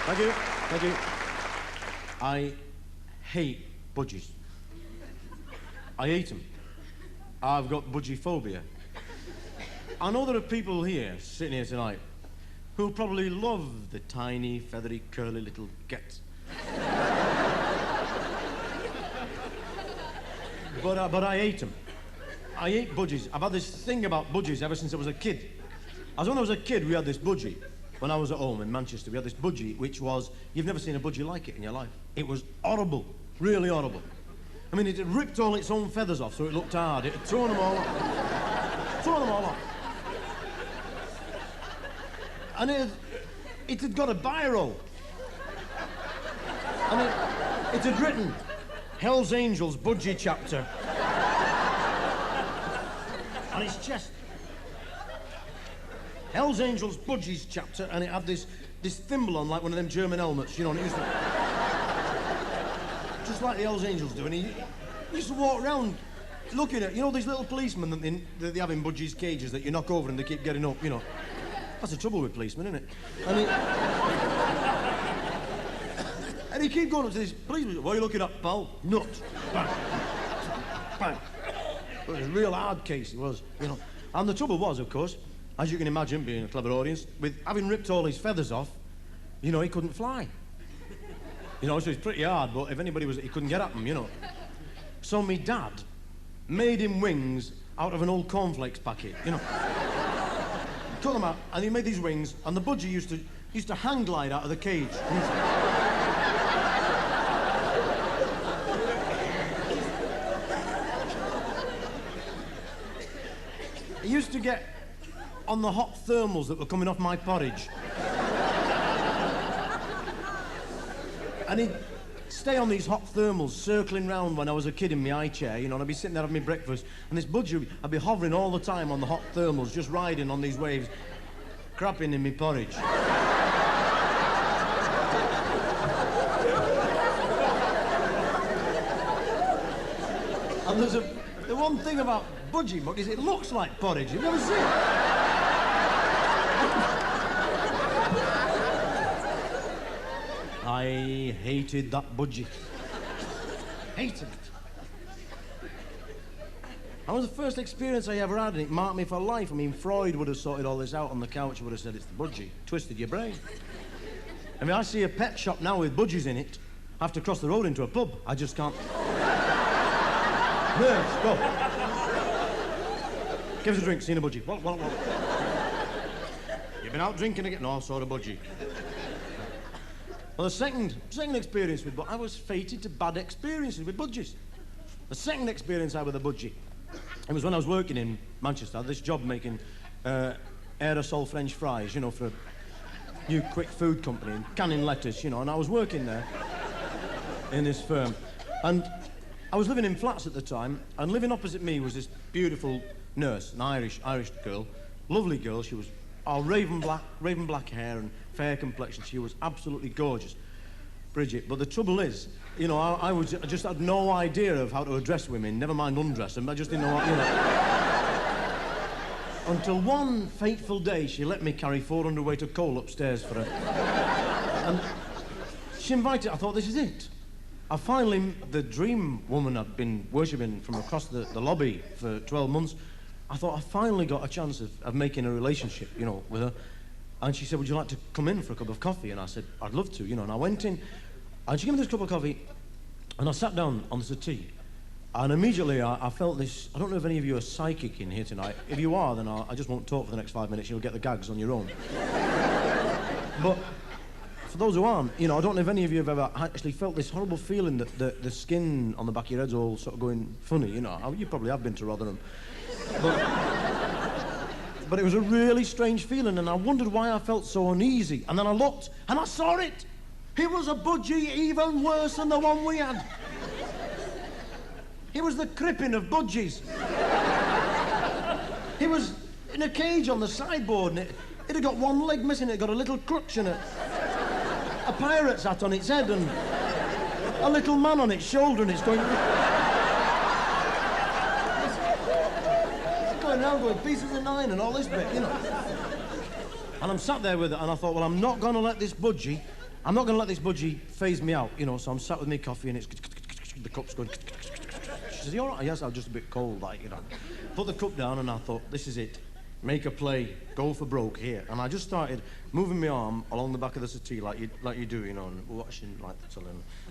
Thank you. Thank you. I hate budgies. I hate them. I've got budgie phobia. I know there are people here, sitting here tonight, who probably love the tiny, feathery, curly little gets. But I hate them. I hate budgies. I've had this thing about budgies ever since I was a kid. As when I was a kid, we had this budgie. When I was at home in Manchester, we had this budgie, which was, you've never seen a budgie like it in your life. It was horrible, really horrible. I mean, it had ripped all its own feathers off, so it looked hard. It had thrown them all off. Thrown them all off. And it had got a biro. And it had written, Hell's Angels Budgie chapter. On its chest. Hell's Angels Budgies chapter, and it had this thimble on like one of them German helmets, you know, and it used to... just like the Hell's Angels do, and he used to walk around looking at, you know, these little policemen that they have in Budgie's cages that you knock over and they keep getting up, you know. That's the trouble with policemen, isn't it? And he keep going up to this policeman. What are you looking at, pal? Nut. Bang. Bang. It was a real hard case, it was, you know. And the trouble was, of course, as you can imagine, being a clever audience, with having ripped all his feathers off, you know, he couldn't fly. You know, so it's pretty hard, but if anybody was, he couldn't get at them, you know. So me dad made him wings out of an old cornflakes packet, you know. Cut them out, and he made these wings, and the budgie used to hang glide out of the cage. He used to get on the hot thermals that were coming off my porridge. And he'd stay on these hot thermals, circling round when I was a kid in my high chair, you know, and I'd be sitting there having my breakfast, and this budgie, I'd be hovering all the time on the hot thermals, just riding on these waves, crapping in my porridge. And the one thing about budgie muck is it looks like porridge. You've never seen it? I hated that budgie. Hated it. That was the first experience I ever had, and it marked me for life. I mean, Freud would have sorted all this out on the couch, would have said, it's the budgie. Twisted your brain. I mean, I see a pet shop now with budgies in it. I have to cross the road into a pub. I just can't. Nurse, go. Give us a drink, seen a budgie. What? You've been out drinking again? No, I saw a budgie. Well, the second experience with I was fated to bad experiences with budgies. The second experience I had with a budgie, it was when I was working in Manchester. I had this job making aerosol French fries, you know, for a new quick food company, and canning lettuce, you know, and I was working there in this firm. And I was living in flats at the time, and living opposite me was this beautiful nurse, an Irish girl, lovely girl. She was raven black hair and fair complexion. She was absolutely gorgeous, Bridget. But the trouble is, you know, I just had no idea of how to address women, never mind undress them. I just didn't know what, you know. Until one fateful day, she let me carry 400 weight of coal upstairs for her. And she invited, I thought, this is it. I finally, the dream woman I'd been worshipping from across the lobby for 12 months, I thought I finally got a chance of making a relationship, you know, with her. And she said, would you like to come in for a cup of coffee? And I said, I'd love to, you know. And I went in, and she gave me this cup of coffee, and I sat down on the settee. And immediately I felt this, I don't know if any of you are psychic in here tonight. If you are, then I just won't talk for the next 5 minutes. You'll get the gags on your own. But for those who aren't, you know, I don't know if any of you have ever actually felt this horrible feeling that the skin on the back of your head's all sort of going funny, you know. You probably have been to Rotherham. But it was a really strange feeling, and I wondered why I felt so uneasy. And then I looked, and I saw it. It was a budgie even worse than the one we had. It was the crippin of budgies. He was in a cage on the sideboard, and it had got one leg missing. It got a little crutch and a pirate's hat on its head, and a little man on its shoulder, and it's going around with pieces of 9 and all this bit, you know. And I'm sat there with it, and I thought, well, I'm not going to let this budgie I'm not going to let this budgie phase me out, you know, so I'm sat with my coffee and it's... The cup's going... She says, you all right? Yes, I'm just a bit cold, like, you know. Put the cup down and I thought, this is it. Make a play, go for broke here. And I just started moving my arm along the back of the settee like you do, you know, and watching like the telly,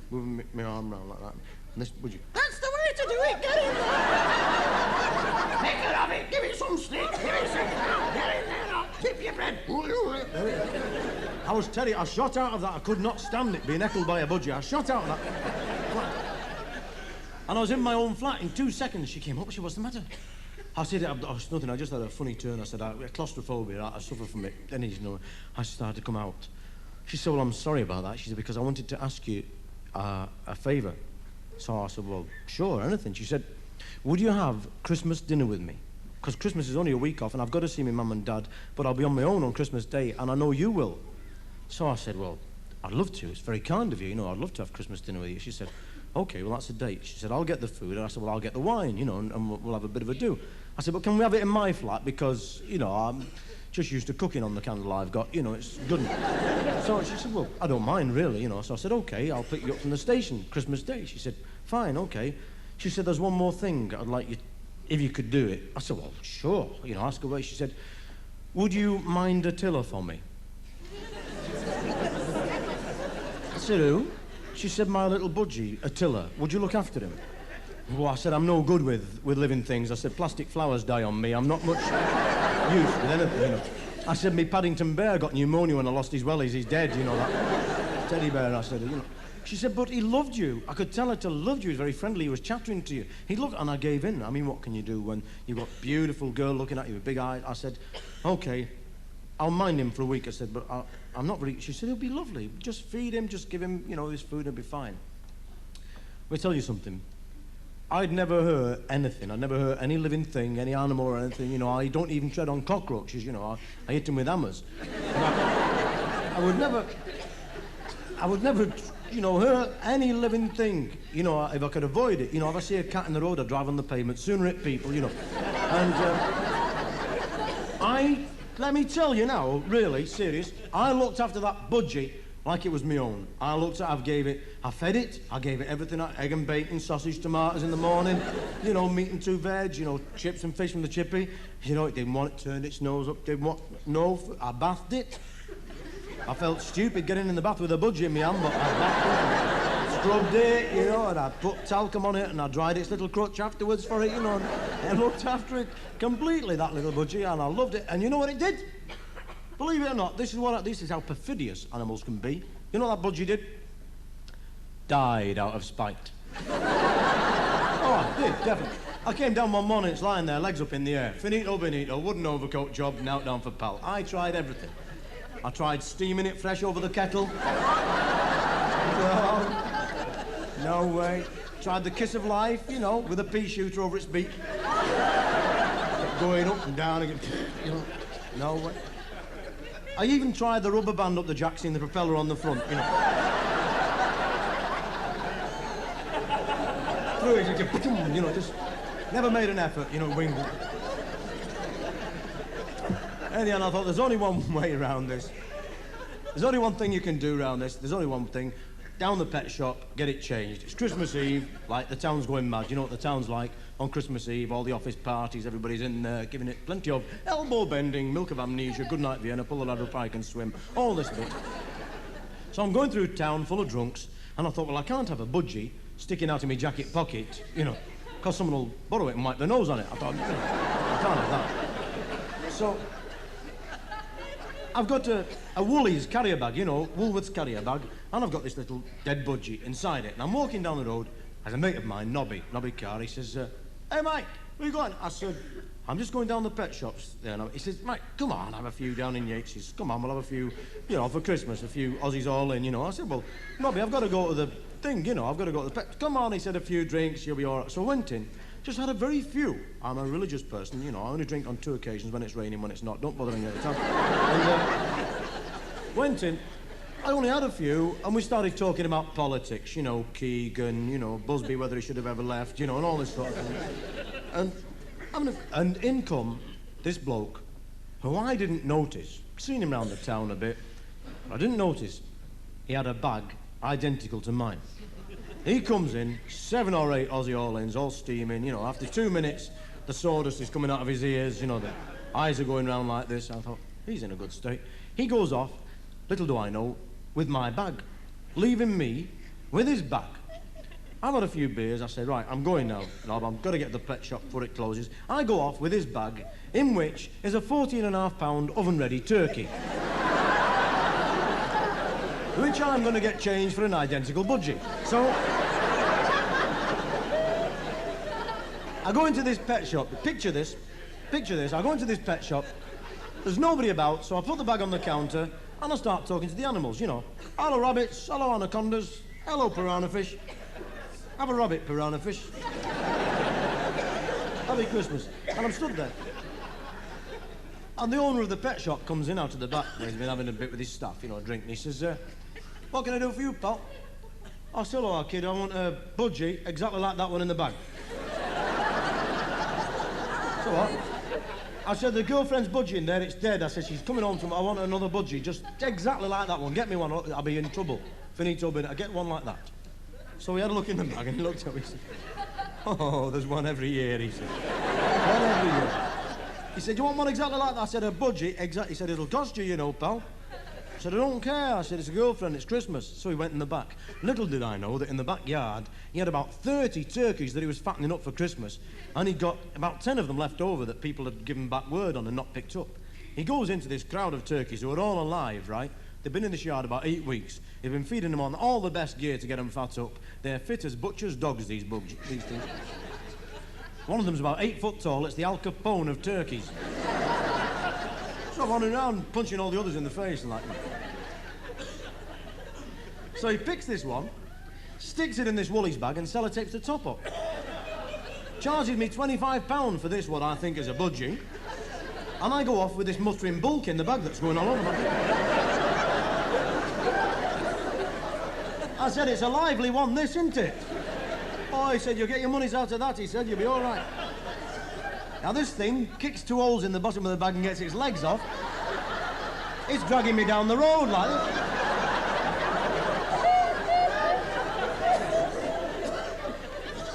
moving my arm around like that. And this budgie, that's the way to do it, get in there! Take it off it, give it some stick, give it some, get in there now, tip your bread. I was terrified, I shot out of that, I could not stand it being heckled by a budgie, I shot out of that flat. And I was in my own flat, in 2 seconds she came up, she said, what's the matter? I said, it's nothing, I just had a funny turn. I said, claustrophobia, I suffer from it. Then, you know, I started to come out. She said, well, I'm sorry about that. She said, because I wanted to ask you a favour. So I said, well, sure, anything. She said, would you have Christmas dinner with me? Because Christmas is only a week off and I've got to see my mum and dad, but I'll be on my own on Christmas Day and I know you will. So I said, well, I'd love to. It's very kind of you, you know, I'd love to have Christmas dinner with you. She said, okay, well, that's a date. She said, I'll get the food. And I said, well, I'll get the wine, you know, and we'll have a bit of a do. I said, but can we have it in my flat? Because, you know, I'm just used to cooking on the candle I've got. You know, it's good. So she said, well, I don't mind, really, you know. So I said, okay, I'll pick you up from the station, Christmas Day. She said, fine, okay. She said, there's one more thing I'd like you, if you could do it. I said, well, sure, you know, ask away. She said, would you mind Attila for me? I said, who? She said, my little budgie, Attila. Would you look after him? Well, I said, I'm no good with living things. I said, plastic flowers die on me. I'm not much use with anything, you know. I said, me Paddington Bear got pneumonia when I lost his wellies. He's dead, you know, that teddy bear. I said, you know. She said, but he loved you. I could tell Attila loved you. He was very friendly. He was chattering to you. He loved, and I gave in. I mean, what can you do when you've got a beautiful girl looking at you with big eyes? I said, okay, I'll mind him for a week. I said, but I'm not really... She said, he'll be lovely. Just feed him, just give him, you know, his food, and he'll be fine. Let me tell you something. I'd never hurt anything. I'd never hurt any living thing, any animal or anything. You know, I don't even tread on cockroaches, you know. I hit them with hammers. I would never, you know, hurt any living thing. You know, if I could avoid it. You know, if I see a cat in the road, I drive on the pavement, sooner hit people, you know. And let me tell you now, really, serious, I looked after that budgie like it was my own. I fed it, I gave it everything, egg and bacon, sausage, tomatoes in the morning, you know, meat and 2 veg, you know, chips and fish from the chippy. You know, it didn't want it, turned its nose up, didn't want, no, I bathed it. I felt stupid getting in the bath with a budgie in my hand, but I bathed it, scrubbed it, you know, and I put talcum on it, and I dried its little crutch afterwards for it, you know, and I looked after it completely, that little budgie, and I loved it. And you know what it did? Believe it or not, this is how perfidious animals can be. You know what that budgie did? Died out of spite. Oh, I did, definitely. I came down one morning, it's lying there, legs up in the air. Finito, benito, wooden overcoat job, now down for pal. I tried everything. I tried steaming it fresh over the kettle. No way. Tried the kiss of life, you know, with a pea shooter over its beak. Kept going up and down again, you know. No way. I even tried the rubber band up the jacks in the propeller on the front, you know. Through it, you know, just never made an effort, you know, winged it. Anyhow, I thought there's only one way around this. There's only one thing you can do around this. There's only one thing. Down the pet shop, get it changed. It's Christmas Eve, like the town's going mad. You know what the town's like on Christmas Eve, all the office parties, everybody's in there, giving it plenty of elbow bending, milk of amnesia, good night Vienna, pull the ladder up, I can swim, all this bit. So I'm going through town full of drunks, and I thought, well, I can't have a budgie sticking out of my jacket pocket, you know, because someone will borrow it and wipe their nose on it. I thought, you know, I can't have that. So I've got a Woolies carrier bag, you know, Woolworths carrier bag, and I've got this little dead budgie inside it. And I'm walking down the road, there's a mate of mine, Nobby Carr, he says, hey, Mike, where you going? I said, I'm just going down the pet shops there now. He says, Mike, come on, have a few down in Yates. He says, come on, we'll have a few, you know, for Christmas, a few Aussies all in, you know. I said, well, Nobby, I've got to go to the thing, you know, I've got to go to the pet. Come on, he said, a few drinks, you'll be all right. So I went in, just had a very few. I'm a religious person, you know, I only drink on 2 occasions, when it's raining, when it's not. Don't bother me at the time. And, went in, I only had a few, and we started talking about politics, you know, Keegan, you know, Busby, whether he should have ever left, you know, and all this sort of thing. And in come this bloke, who I didn't notice, seen him round the town a bit, I didn't notice. he had a bag identical to mine. He comes in, 7 or 8 Aussie All-Ins, all steaming, you know. After 2 minutes, the sawdust is coming out of his ears, you know, the eyes are going round like this. I thought, he's in a good state. He goes off, little do I know, with my bag, leaving me with his bag. I've had a few beers. I said, right, I'm going now. No, I've got to get to the pet shop before it closes. I go off with his bag, in which is a 14.5-pound oven-ready turkey, which I'm going to get changed for an identical budgie. So I go into this pet shop. Picture this. I go into this pet shop. There's nobody about, so I put the bag on the counter and I start talking to the animals, you know. Hello, rabbits. Hello, anacondas. Hello, piranha fish. Have a rabbit, piranha fish. Happy Christmas. And I'm stood there. And the owner of the pet shop comes in out of the back. He's been having a bit with his staff, you know, a drink. And he says, what can I do for you, pal? I said, hello, kid, I want a budgie exactly like that one in the bag. So what? I said, the girlfriend's budgie in there, it's dead. I said, she's coming home to me, I want another budgie, just exactly like that one. Get me one, I'll be in trouble. Finito bin, I get one like that. So he had a look in the bag and he looked at me and said, oh, there's one every year, he said. One every year. He said, do you want one exactly like that? I said, a budgie, exactly. He said, it'll cost you, you know, pal. I said, I don't care. I said, it's a girlfriend, it's Christmas. So he went in the back. Little did I know that in the backyard, he had about 30 turkeys that he was fattening up for Christmas, and he'd got about 10 of them left over that people had given back word on and not picked up. He goes into this crowd of turkeys who are all alive, right? They've been in this yard about 8 weeks. He's been feeding them on all the best gear to get them fat up. They're fit as butcher's dogs, these things. One of them's about 8 foot tall. It's the Al Capone of turkeys. So I'm running around punching all the others in the face and like that. So he picks this one, sticks it in this Woolies bag and sellotapes the top up. Charges me £25 for this, what I think is a budgie. And I go off with this muttering bulk in the bag that's going all over my head. I said, it's a lively one, this, isn't it? Oh, he said, you'll get your monies out of that, he said, you'll be all right. Now, this thing kicks 2 holes in the bottom of the bag and gets its legs off. It's dragging me down the road like this.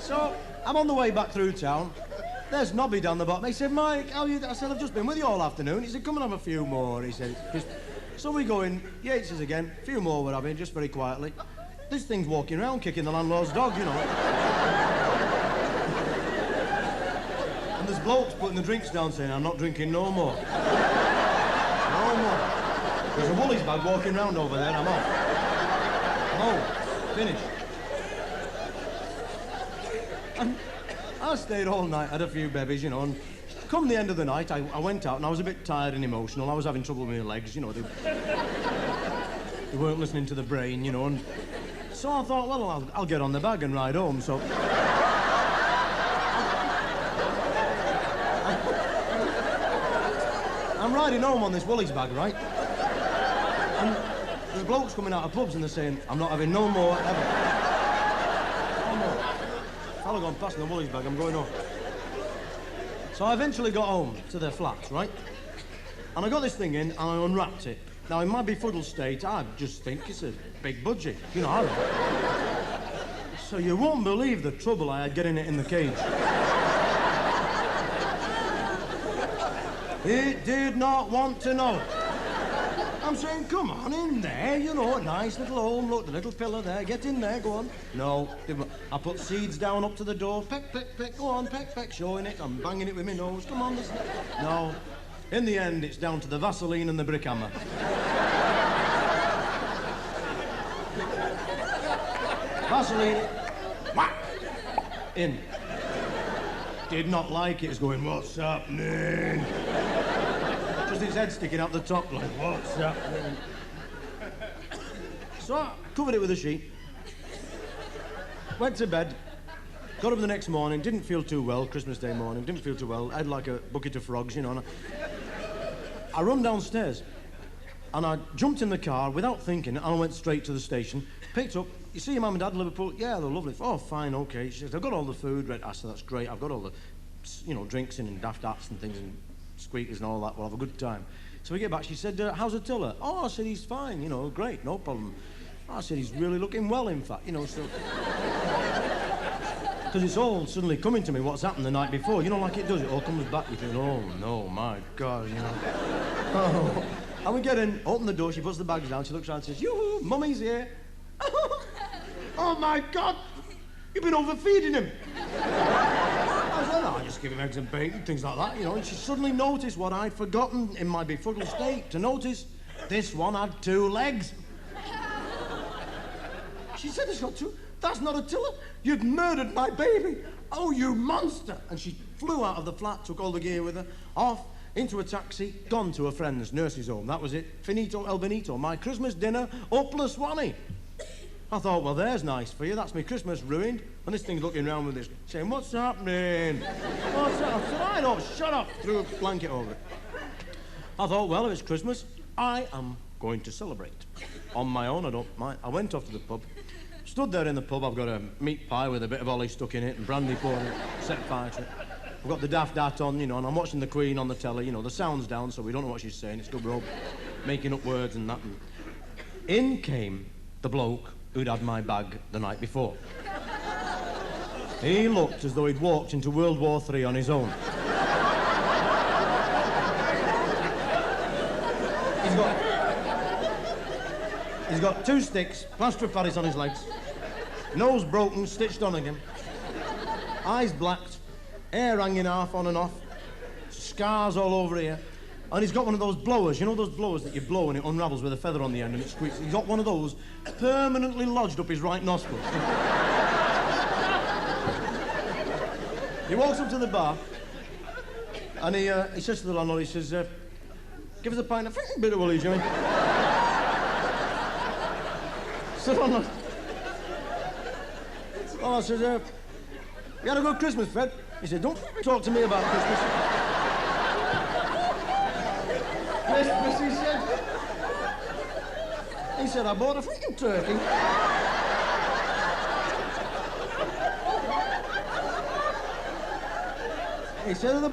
So, I'm on the way back through town. There's Nobby down the bottom. He said, Mike, how are you? I said, I've just been with you all afternoon. He said, come and have a few more, he said. So we go in, Yates's again, a few more we're having, just very quietly. This thing's walking around kicking the landlord's dog, you know. And there's blokes putting the drinks down saying, I'm not drinking no more. No more. There's a Woolies bag walking around over there, I'm off. I'm home. Finished. And I stayed all night, had a few bevies, you know, and come the end of the night, I went out and I was a bit tired and emotional. I was having trouble with my legs, you know. They weren't listening to the brain, you know, and so I thought, well, I'll get on the bag and ride home, so... I'm riding home on this Woolies bag, right? And there's blokes coming out of pubs and they're saying, I'm not having no more, ever. No more. Fella gone past in the Woolies bag, I'm going home. So I eventually got home to their flats, right? And I got this thing in and I unwrapped it. Now, in my befuddled state, I just think it's a big budgie. You know, I don't. So you won't believe the trouble I had getting it in the cage. It did not want to know. I'm saying, come on, in there, you know, a nice little home, look, the little pillar there, get in there, go on. No, I put seeds down up to the door, peck, peck, peck, go on, peck, peck, showing it, I'm banging it with my nose, come on, listen. No, in the end, it's down to the Vaseline and the brick hammer. Vaseline, whack, in. Did not like it, it's going, what's happening? Just his head sticking out the top, like, what's happening? So I covered it with a sheet, went to bed, got up the next morning, didn't feel too well, Christmas Day morning, didn't feel too well, I had like a bucket of frogs, you know, and I run downstairs, and I jumped in the car without thinking, and I went straight to the station, picked up, you see your mum and dad in Liverpool? Yeah, they're lovely. Oh, fine, okay. She says, I've got all the food ready. I said, that's great. I've got all the, you know, drinks in and daft hats and things and squeakers and all that. We'll have a good time. So we get back. She said, how's Attila? Oh, I said, he's fine. You know, great, no problem. I said, he's really looking well, in fact, you know, so... Because it's all suddenly coming to me what's happened the night before. You know, like it does, it all comes back. You think, oh, no, my God, you know. Oh. And we get in, open the door, she puts the bags down, she looks around and says, yoo-hoo, Mummy's here. Oh, my God, you've been overfeeding him. I said, no, I just give him eggs and bacon, things like that, you know. And she suddenly noticed what I'd forgotten in my befuddled state to notice. This one had 2 legs. She said, it's got 2... That's not Attila. You've murdered my baby. Oh, you monster. And she flew out of the flat, took all the gear with her, off into a taxi, gone to a friend's nurse's home. That was it. Finito el benito. My Christmas dinner, up la Swanee. I thought, well, there's nice for you. That's my Christmas ruined. And this thing's looking round with this, saying, what's happening? What's happening? I said, I know, shut up. Threw a blanket over it. I thought, well, if it's Christmas, I am going to celebrate. On my own, I don't mind. I went off to the pub. Stood there in the pub, I've got a meat pie with a bit of holly stuck in it and brandy pouring it, set fire to it. I've got the Daft Dat on, you know, and I'm watching the Queen on the telly, you know, the sound's down, so we don't know what she's saying. It's good, we're all making up words and that. And in came the bloke who'd had my bag the night before. He looked as though he'd walked into World War III on his own. He's got 2 sticks, plaster of Paris on his legs, nose broken, stitched on again, eyes blacked, hair hanging half on and off, scars all over here, and he's got one of those blowers, you know those blowers that you blow and it unravels with a feather on the end and it squeaks? He's got one of those permanently lodged up his right nostril. He walks up to the bar and he says to the landlord, he says, give us a pint of bitter woolly, Jimmy. So I says, you had a good Christmas, Fred? He said, don't talk to me about Christmas. Christmas, he said. He said, I bought a freaking turkey. He said, the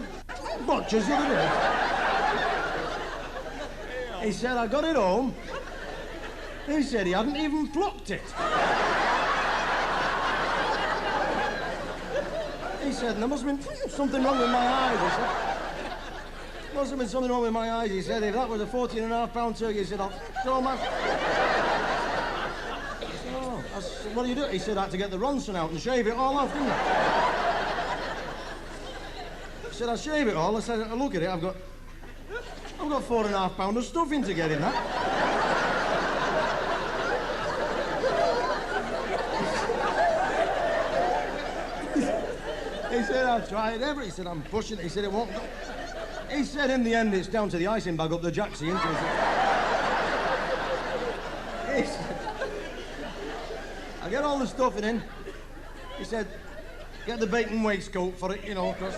butchers the other day. He said, I got it home. He said he hadn't even plucked it. He said, there must have been something wrong with my eyes, he said. Must have been something wrong with my eyes, he said. If that was a 14.5-pound turkey, he said, I'll show my... Oh, I said, what do you do? He said, I had to get the Ronson out and shave it all off, didn't I? He said, I shave it all. I said, look at it, I've got 4.5 pounds of stuffing to get in that. He said, I've tried everything. He said, I'm pushing it. He said, it won't go. He said, in the end, it's down to the icing bag up the jacksie, isn't it? He said, I get all the stuffing in. He said, get the bacon waistcoat for it, you know, because...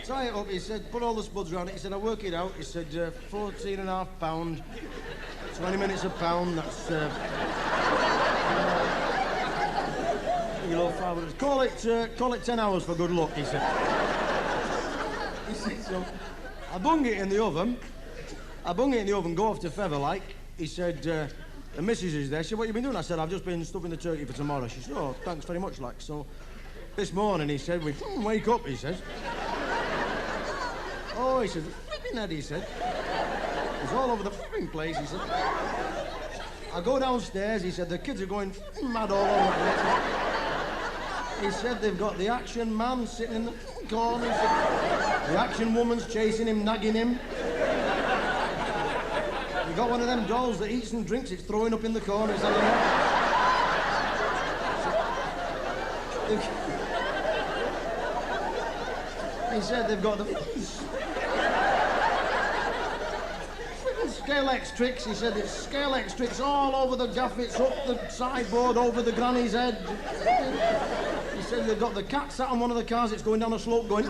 Tie it up, he said, put all the spuds around it. He said, I work it out. He said, 14.5 pound, 20 minutes a pound, that's... Call it 10 hours for good luck, he said. He said, so I bung it in the oven, go off to feather, like. He said, the missus is there. She said, what you been doing? I said, I've just been stuffing the turkey for tomorrow. She said, oh, thanks very much, like. So this morning, he said, we wake up, he says. Oh, he said, flipping head, he said. It's all over the flipping place, he said. I go downstairs, he said, the kids are going mad all over the place. He said they've got the action man sitting in the corner. He said, the action woman's chasing him, nagging him. He got one of them dolls that eats and drinks, it's throwing up in the corner. He said, he said they've got the scale X tricks. He said it's scale X tricks all over the gaffets, up the sideboard, over the granny's head. He said they've got the cat sat on one of the cars, it's going down a slope going...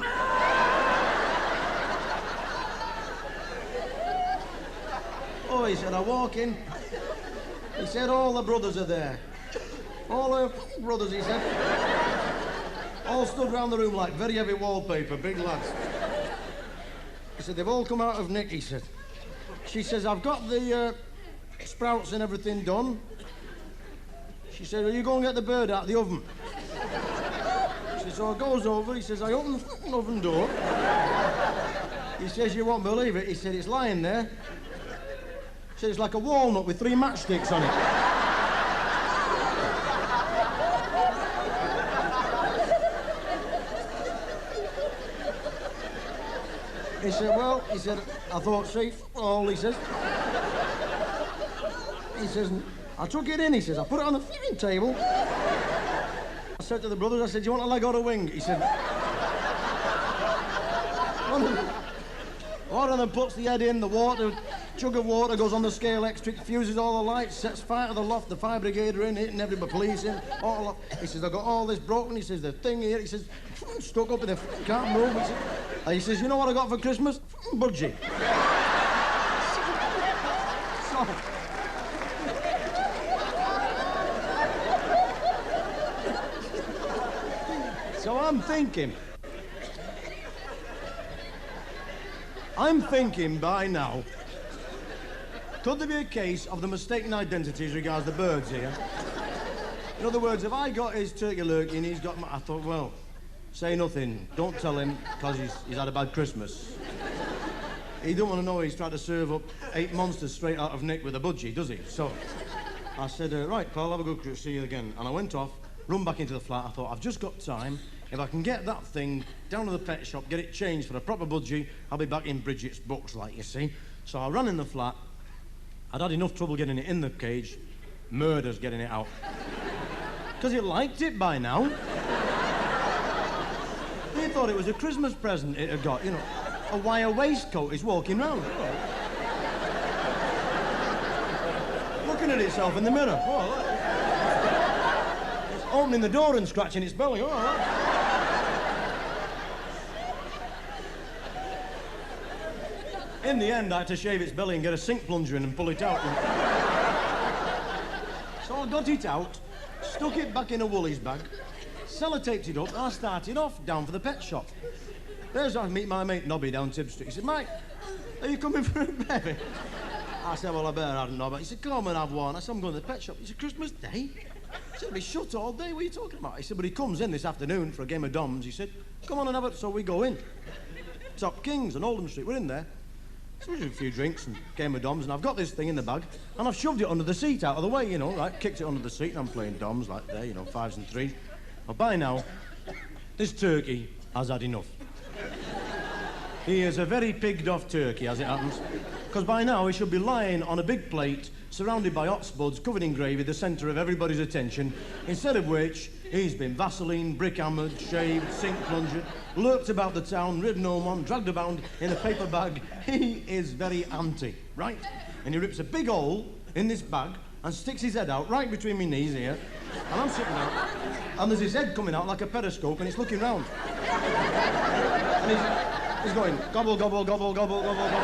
Oh, he said, I walk in. He said, all the brothers are there. All the brothers, he said. All stood round the room like very heavy wallpaper, big lads. He said, they've all come out of Nick, he said. She says, I've got the sprouts and everything done. She said, well, you go and get the bird out of the oven. He said, so I goes over, he says, I open the fucking oven door. He says, you won't believe it. He said, it's lying there. He said, it's like a walnut with 3 matchsticks on it. He said, well, he said, I thought, see, all, he says. He says, I took it in, he says, I put it on the flipping table. I said to the brothers, I said, do you want a leg or a wing? He said, one of them puts the head in, the water, jug of water goes on the scale extra, fuses all the lights, sets fire to the loft, the fire brigade are in, hitting everybody, police in, all. He says, I've got all this broken, he says, the thing here, he says, stuck up in the, can't move. He says, you know what I got for Christmas? Budgie. So I'm thinking by now, could there be a case of the mistaken identity as regards the birds here? In other words, if I got his turkey lurkey and he's got my... I thought, well, say nothing, don't tell him, because he's had a bad Christmas. He don't want to know he's tried to serve up 8 monsters straight out of Nick with a budgie, does he? So I said, right, pal, have a good Christmas, see you again. And I went off, run back into the flat. I thought, I've just got time. If I can get that thing down to the pet shop, get it changed for a proper budgie, I'll be back in Bridget's books, like you see. So I ran in the flat. I'd had enough trouble getting it in the cage. Murders getting it out. Because he liked it by now. He thought it was a Christmas present it had got, you know. A wire waistcoat he's walking round. Looking at itself in the mirror. Oh, it's opening the door and scratching its belly. Oh, in the end, I had to shave its belly and get a sink plunger in and pull it out. So I got it out, stuck it back in a Woolies bag, sellotaped it up, and I started off down for the pet shop. There's I meet my mate Nobby down Tib Street. He said, Mike, are you coming for a baby? I said, well, I better have a Nobby. He said, come and have one. I said, I'm going to the pet shop. He said, Christmas Day? He said, it'll be shut all day. What are you talking about? He said, but he comes in this afternoon for a game of doms. He said, come on and have it. So we go in. Top Kings on Oldham Street. We're in there. So we did a few drinks and game of doms, and I've got this thing in the bag, and I've shoved it under the seat out of the way, you know, right? Kicked it under the seat, and I'm playing doms like there, you know, 5s and 3s. Well, by now, this turkey has had enough. He is a very pigged-off turkey, as it happens, because by now he should be lying on a big plate, surrounded by hot spuds, covered in gravy, the centre of everybody's attention, instead of which he's been Vaseline, brick-hammered, shaved, sink plungered, lurked about the town, ridden home on, dragged about in a paper bag. He is very anti, right? And he rips a big hole in this bag and sticks his head out right between my knees here, and I'm sitting out, and there's his head coming out like a periscope, and it's looking round. And he's going, gobble, gobble, gobble, gobble, gobble, gobble,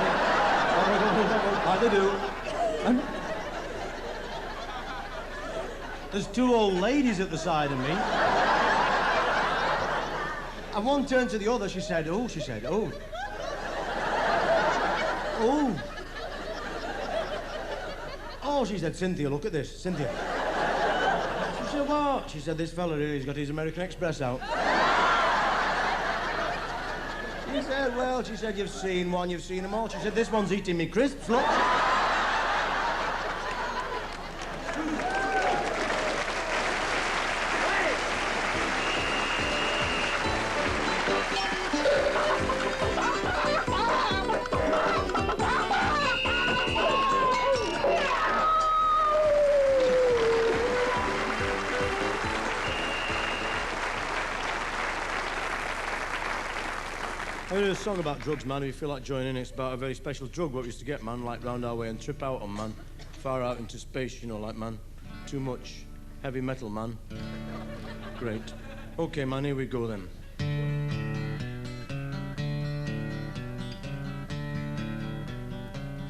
gobble, gobble, gobble, like they do. And there's 2 old ladies at the side of me. And one turned to the other, she said, oh. Oh. Oh, she said, Cynthia, look at this, Cynthia. She said, what? She said, this fella here, he's got his American Express out. She said, well, she said, you've seen one, you've seen them all. She said, this one's eating me crisps, look. I heard a song about drugs, man. If you feel like joining, it's about a very special drug what we used to get, man, like round our way and trip out on, man. Far out into space, you know, like, man. Too much heavy metal, man. Great. Okay, man, here we go then.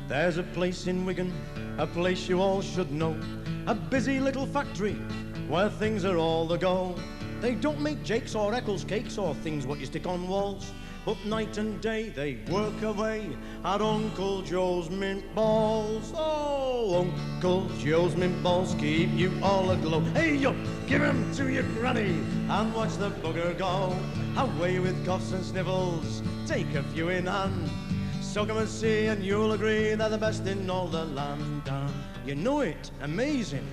There's a place in Wigan, a place you all should know, a busy little factory where things are all the go. They don't make Jakes or Eccles cakes or things what you stick on walls. But night and day they work away at Uncle Joe's mint balls. Oh, Uncle Joe's mint balls keep you all aglow. Hey, up, give 'em to your granny and watch the bugger go. Away with coughs and sniffles, take a few in hand. Soak 'em and see, and you'll agree they're the best in all the land. You know it, amazing.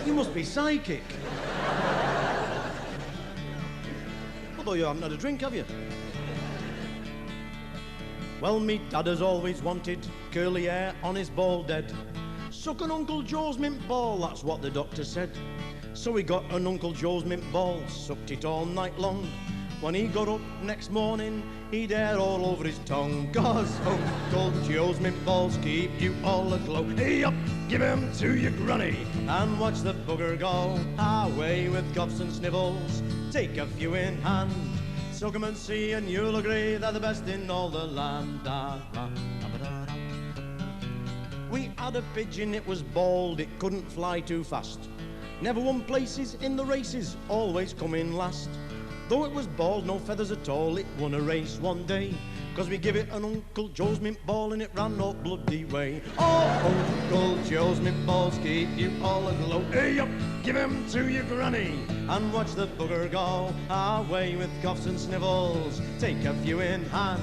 You must be psychic. Although you haven't had a drink, have you? Well, me dad has always wanted curly hair on his bald head. Suck an Uncle Joe's mint ball, that's what the doctor said. So he got an Uncle Joe's mint ball, sucked it all night long. When he got up next morning, he'd hair all over his tongue. 'Cause Uncle Joe's mint balls keep you all aglow. Hey up, give 'em to your granny and watch the bugger go. Away with coughs and snivels, take a few in hand. Soak 'em and see, and you'll agree they're the best in all the land. We had a pigeon, it was bald, it couldn't fly too fast. Never won places in the races, always come in last. Though it was bald, no feathers at all, it won a race one day. 'Cause we give it an Uncle Joe's mint ball and it ran no bloody way. Oh, Uncle Joe's mint balls keep you all aglow. Hey up, give 'em to your granny and watch the bugger go. Away with coughs and snivels, take a few in hand.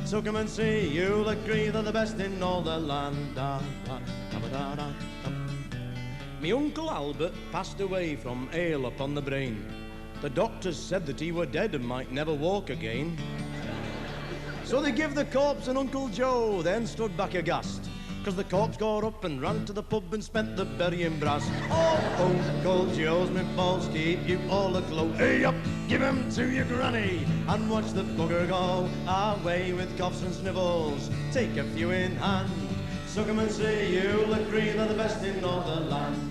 Soak 'em and see, you'll agree they're the best in all the land. Me Uncle Albert passed away from ale upon the brain. The doctors said that he were dead and might never walk again. So they give the corpse an Uncle Joe, then stood back aghast. 'Cause the corpse got up and ran to the pub and spent the burying brass. Oh, Uncle Joe's mint balls keep you all aglow. Hey up, give 'em to your granny and watch the bugger go. Away with coughs and snivels, take a few in hand. Soak 'em and see, you'll agree they're the best in all the land.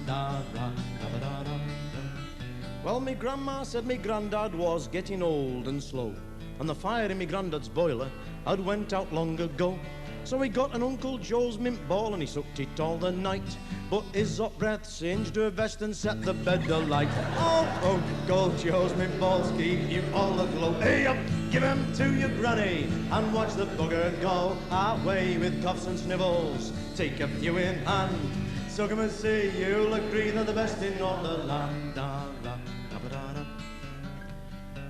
Well, me grandma said me granddad was getting old and slow, and the fire in me granddad's boiler had went out long ago. So he got an Uncle Joe's mint ball and he sucked it all the night. But his hot breath singed her vest and set the bed alight. Oh, Uncle Joe's mint balls keep you all aglow. Hey up, give 'em to your granny and watch the bugger go. Away with coughs and snivels, take a few in hand. Soak 'em and see, you'll agree they're the best in all the land.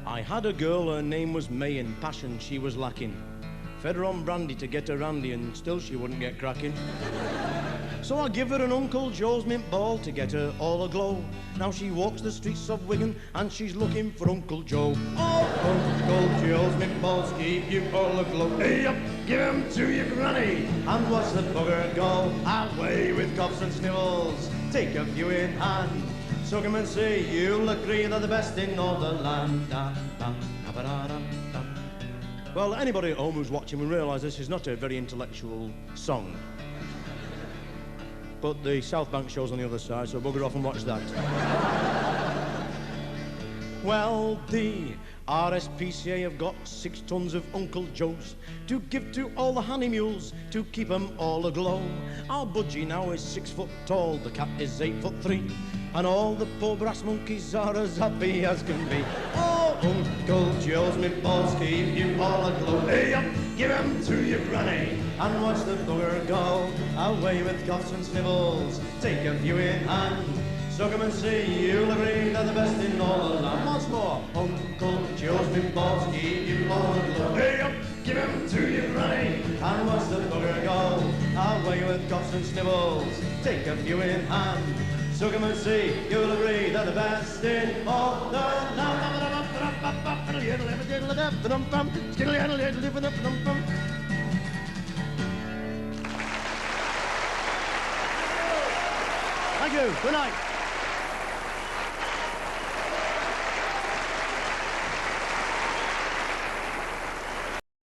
I had a girl, her name was May, in passion she was lacking. Fed her on brandy to get her randy and still she wouldn't get cracking. So I give her an Uncle Joe's mint ball to get her all aglow. Now she walks the streets of Wigan and she's looking for Uncle Joe. Oh, Uncle Joe's mint balls keep you all aglow. Hey up, give 'em to your granny and watch the bugger go. Away with coughs and snivels, take a few in hand. Soak 'em and see, you'll agree they're the best in all the land. Well, anybody at home who's watching will realise this is not a very intellectual song. But the South Bank show's on the other side, so bugger off and watch that. Well, the RSPCA have got 6 tons of Uncle Joe's to give to all the honey mules to keep 'em all aglow. Our Budgie now is 6 foot tall, the cat is 8'3", and all the poor brass monkeys are as happy as can be. Oh, Uncle Joe's mint balls keep you all aglow. Hey up, give 'em to your granny and watch the bugger go. Away with coughs and snivels, take a few in hand. Soak 'em and see, you'll agree they're the best in all the land. Once more. Uncle Joe's mint balls keep you all aglow. Hey up, give 'em to your granny and watch the bugger go. Away with coughs and snivels, take a few in hand. Soak 'em and see, you'll agree they're the best in all the land. Thank you. Good night.